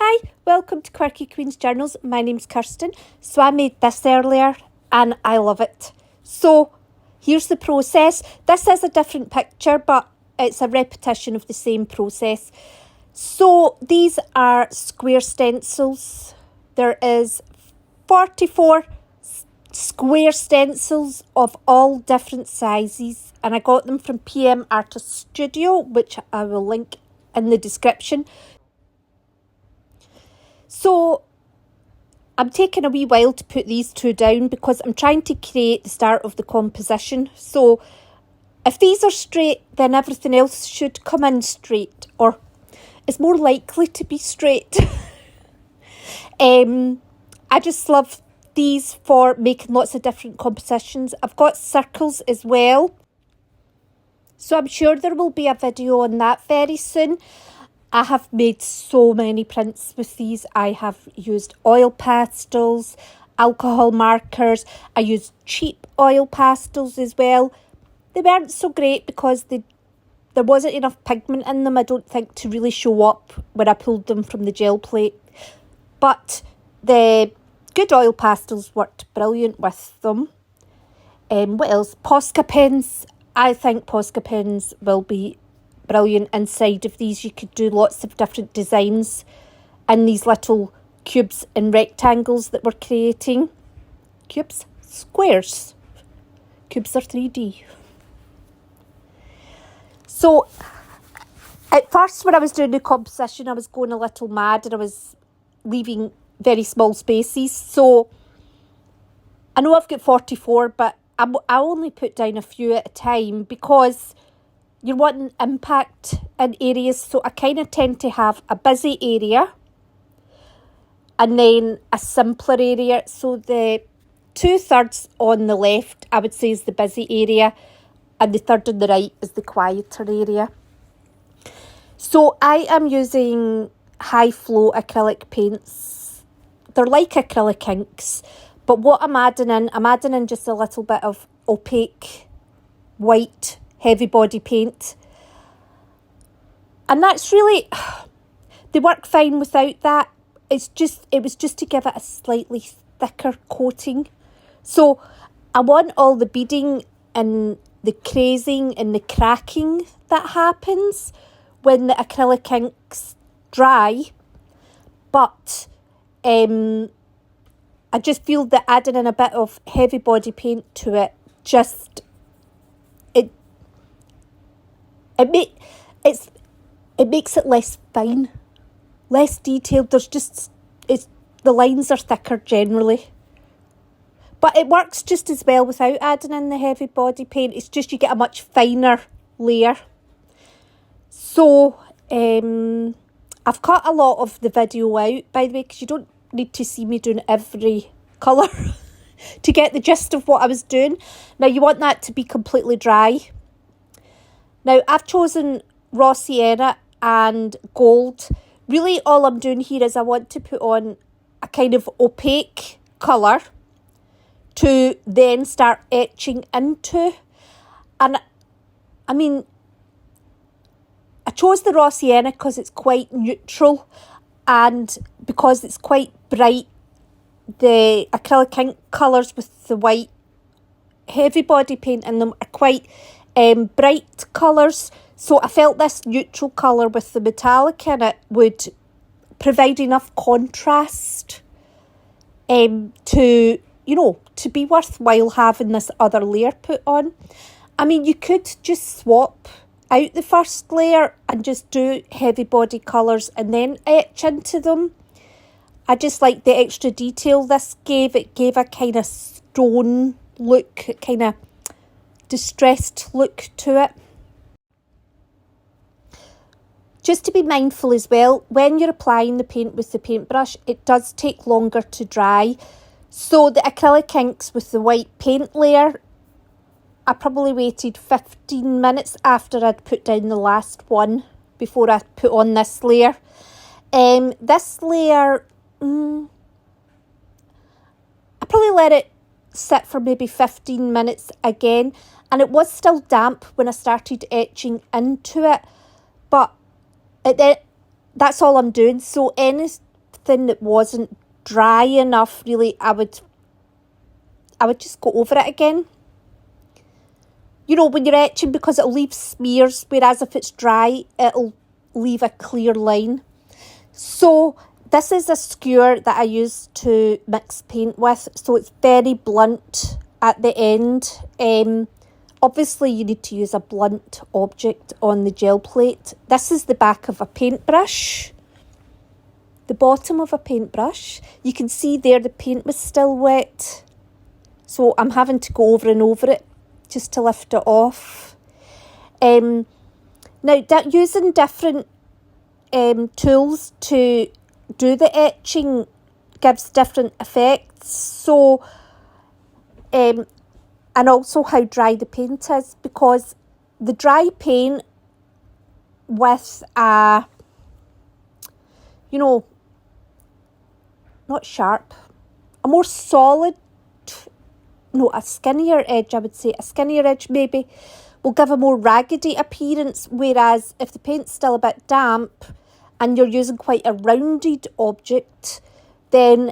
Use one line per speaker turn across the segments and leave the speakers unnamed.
Hi, welcome to Quirky Queen's Journals. My name's Kirsten. So I made this earlier and I love it. So here's the process. This is a different picture, but it's a repetition of the same process. So these are square stencils. There is 44 square stencils of all different sizes, and I got them from PM Artist Studio, which I will link in the description. So I'm taking a wee while to put these two down because I'm trying to create the start of the composition. So if these are straight, then everything else should come in straight, or it's more likely to be straight. I just love these for making lots of different compositions. I've got circles as well, so I'm sure there will be a video on that very soon. I have made so many prints with these. I have used oil pastels, alcohol markers. I used cheap oil pastels as well. They weren't so great because there wasn't enough pigment in them, I don't think, to really show up when I pulled them from the gel plate. But the good oil pastels worked brilliant with them. What else? Posca pens. I think Posca pens will be brilliant inside of these. You could do lots of different designs in these little cubes and rectangles that we're creating. Cubes? Squares. Cubes are 3D. So at first when I was doing the composition, I was going a little mad and I was leaving very small spaces. So I know I've got 44, but I only put down a few at a time because you're wanting impact in areas. So I kind of tend to have a busy area and then a simpler area. So the 2/3 on the left, I would say, is the busy area, and the third on the right is the quieter area. So I am using high flow acrylic paints. They're like acrylic inks, but what I'm adding in just a little bit of opaque white heavy body paint, and that's really, they work fine without that. It was just to give it a slightly thicker coating. So I want all the beading and the crazing and the cracking that happens when the acrylic inks dry, but I just feel that adding in a bit of heavy body paint to it it makes it less fine, less detailed. The lines are thicker generally, but it works just as well without adding in the heavy body paint. It's just you get a much finer layer. So I've cut a lot of the video out, by the way, because you don't need to see me doing every colour to get the gist of what I was doing. Now you want that to be completely dry. Now I've chosen raw sienna and gold. Really all I'm doing here is I want to put on a kind of opaque colour to then start etching into. And I mean, I chose the raw sienna because it's quite neutral, and because it's quite bright. The acrylic ink colours with the white heavy body paint in them are quite bright colours. So I felt this neutral colour with the metallic in it would provide enough contrast to be worthwhile having this other layer put on. I mean, you could just swap out the first layer and just do heavy body colours and then etch into them. I just like the extra detail this gave. It gave a kind of stone look, a kind of distressed look to it. Just to be mindful as well, when you're applying the paint with the paintbrush, it does take longer to dry. So the acrylic inks with the white paint layer, I probably waited 15 minutes after I'd put down the last one before I put on this layer. This layer, I probably let it sit for maybe 15 minutes again, and it was still damp when I started etching into it, but that's all I'm doing. So something that wasn't dry enough, really, I would just go over it again. You know, when you're etching, because it'll leave smears, whereas if it's dry, it'll leave a clear line. So this is a skewer that I use to mix paint with, so it's very blunt at the end. Obviously, you need to use a blunt object on the gel plate. This is the back of a paintbrush. The bottom of a paintbrush. You can see there the paint was still wet. So I'm having to go over and over it just to lift it off. Now, using different tools to do the etching gives different effects. So, and also how dry the paint is, because the dry paint with a, you know, not sharp, a more solid, no, a skinnier edge, I would say, a skinnier edge maybe, will give a more raggedy appearance, whereas if the paint's still a bit damp and you're using quite a rounded object, then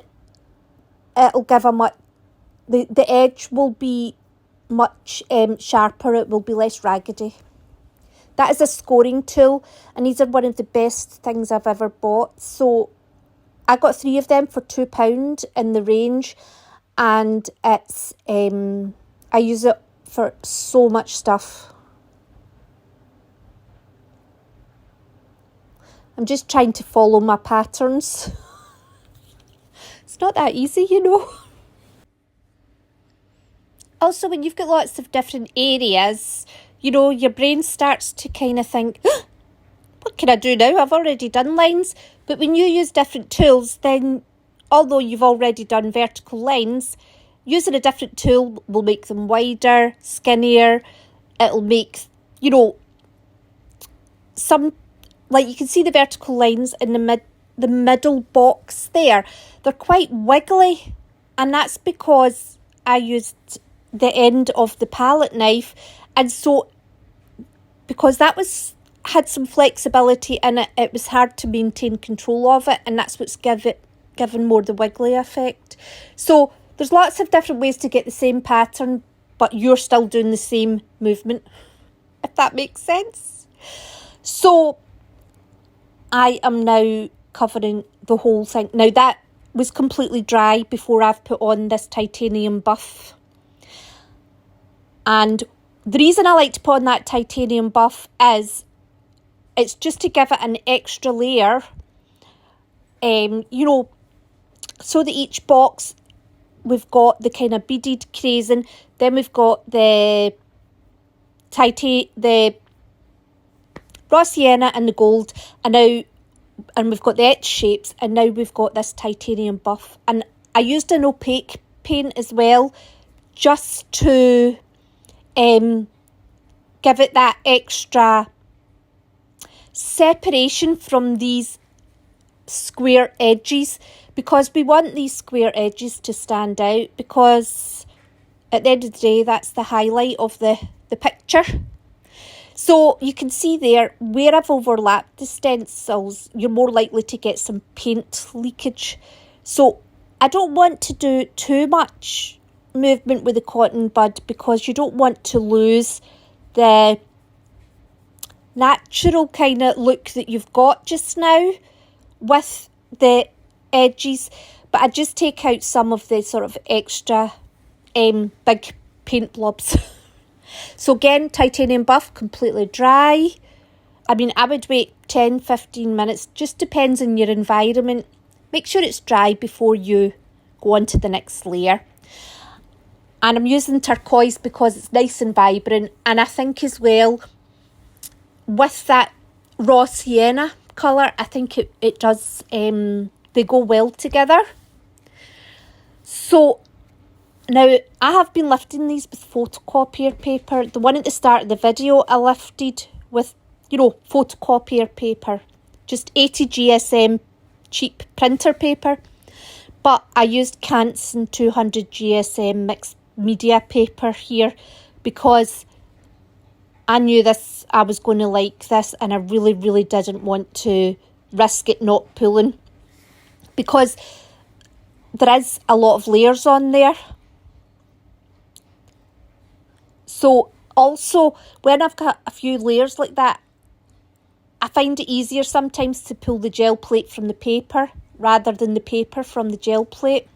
it'll give a much, the edge will be much sharper, it will be less raggedy. That is a scoring tool, and these are one of the best things I've ever bought. So I got 3 of them for £2 in the range, and it's I use it for so much stuff. I'm just trying to follow my patterns. It's not that easy, you know. Also, when you've got lots of different areas, you know, your brain starts to kind of think, what can I do now? I've already done lines. But when you use different tools, then although you've already done vertical lines, using a different tool will make them wider, skinnier. It'll make, you know, some, like you can see the vertical lines in the middle box there. They're quite wiggly, and that's because I used the end of the palette knife, and so because that had some flexibility in it, it was hard to maintain control of it, and that's what's given more the wiggly effect. So there's lots of different ways to get the same pattern, but you're still doing the same movement, if that makes sense. So I am now covering the whole thing. Now that was completely dry before I've put on this titanium buff. And the reason I like to put on that titanium buff is it's just to give it an extra layer, you know, so that each box we've got the kind of beaded crazing, then we've got the raw sienna and the gold, and we've got the etched shapes, and now we've got this titanium buff. And I used an opaque paint as well, just to give it that extra separation from these square edges, because we want these square edges to stand out, because at the end of the day that's the highlight of the picture. So you can see there where I've overlapped the stencils, you're more likely to get some paint leakage. So I don't want to do too much movement with the cotton bud, because you don't want to lose the natural kind of look that you've got just now with the edges. But I just take out some of the sort of extra big paint blobs. So again, titanium buff, completely dry. I mean, I would wait 10-15 minutes, just depends on your environment. Make sure it's dry before you go on to the next layer. And I'm using turquoise because it's nice and vibrant, and I think as well with that raw sienna colour, I think it does, they go well together. So now I have been lifting these with photocopier paper. The one at the start of the video I lifted with, you know, photocopier paper, just 80 GSM cheap printer paper. But I used Canson 200 GSM mixed media paper here, because I knew I was going to like this, and I really didn't want to risk it not pulling. because there is a lot of layers on there. So also, when I've got a few layers like that, I find it easier sometimes to pull the gel plate from the paper rather than the paper from the gel plate.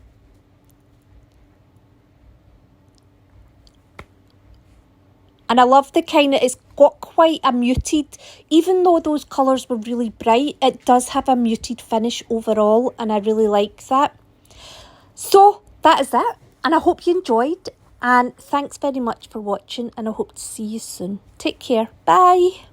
And I love the kind of, it's got quite a muted, even though those colours were really bright, it does have a muted finish overall, and I really like that. So that is it, and I hope you enjoyed, and thanks very much for watching, and I hope to see you soon. Take care. Bye.